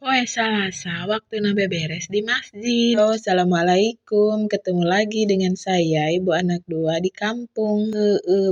Poe Salasa, waktu beberes di masjid. Halo, assalamualaikum. Ketemu lagi dengan saya, ibu anak dua di kampung.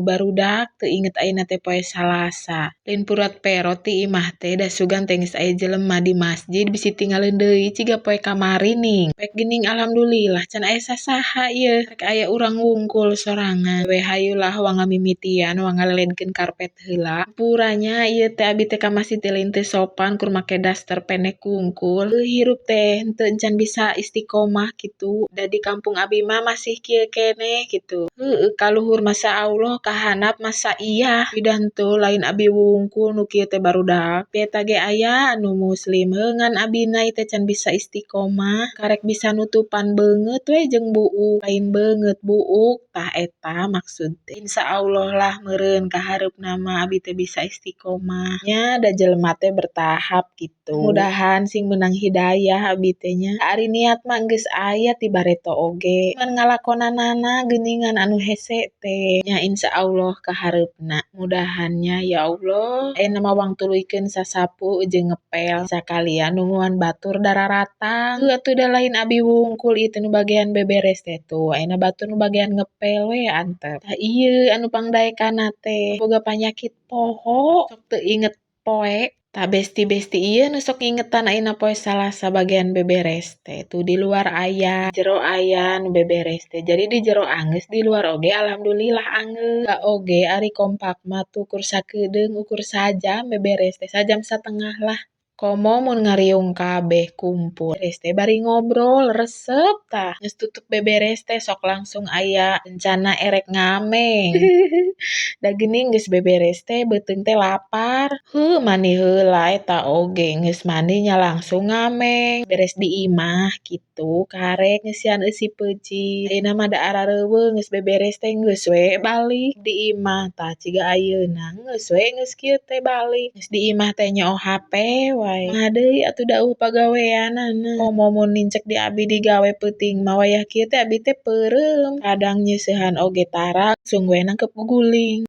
Barudak teu inget ayeuna teh poe Salasa. Lain purat pero ti imah teh da sugan tengis aya jelema di masjid bisi tinggalin deui ciga poe kamari ning. Pek geuning alhamdulillah can aya sasaha ieu. Rek aya urang wungkul sorangan. We hayulah wanga mimitian wanga leledkeun karpet heula. Puranya ieu teh abi teh ka masjid teh lain teu sopan kur make daster pendek kungkul. Hirup teh henteu encan bisa istiqomah gitu. Da di kampung abi mah masih kieu keneh gitu. Kaluhur masa Allah, kahandap masa iya. Bidan tuh lain abi wungkul nu kieu teh barudak. Eta ge aya anu muslim heungan abina teh can bisa istiqomah. Karek bisa nutupan beungeut we jeung buuk. Lain beungeut buuk tah eta maksud teh. Insyaallah lah meureun ka hareupna mah abi teh bisa istiqomah. Nya da jelema teh bertahap gitu. Mudahan sing meunang hidayah abi teh nya. Ari niat mah geus aya ti bareto oge. Ngan ngalakonanana geuningan anu hese teh. Nya insyaallah ka hareupna. Mudahannya ya Allah. Ayeuna mah wang tuluykeun sasapu jeung ngepel sakalian nungguan batur dararatang. Atuh da lain abi wungkul ieu teh nu bagean beberes teh tuh. Ayeuna batur nu bagean ngepel we antep. Tah ieu anu pangdaekana teh boga panyakit poho. Sok teu inget poe. Tah besti-besti ieu nu sok ingetan ayeuna poe Salasa bagean beberes teh. Tuh di luar aya, jero aya nu beberes teh. Jadi di jero angeus, di luar oge alhamdulillah angeus. Da oge ari kompak mah tuh ukur sakedeung, ukur sajam beberes teh, sajam satengah lah. Komo mun ngariung kabeh kumpul. Beres teh bari ngobrol resep tah. Geus tutup beberes teh sok langsung aya rencana erek ngameng. Da geuning geus beberes teh beuteung teh lapar. Mani heula eta oge geus mani nya langsung ngameng. Beres di imah kitu karek ngeusian eusi peucih. Ayeuna mah da arareuweung geus beberes teh geus we balik di imah tah ciga ayeuna. Geus we geus kieu teh balik. Geus di imah teh nyoho HP wae. Kumaha deui atuh da pagaweanana. Komo mun nincek di abi digawe peuting mah wayah kieu teh abi teh peureum. Kadang nyeusehan oge tara langsung we nangkep guling.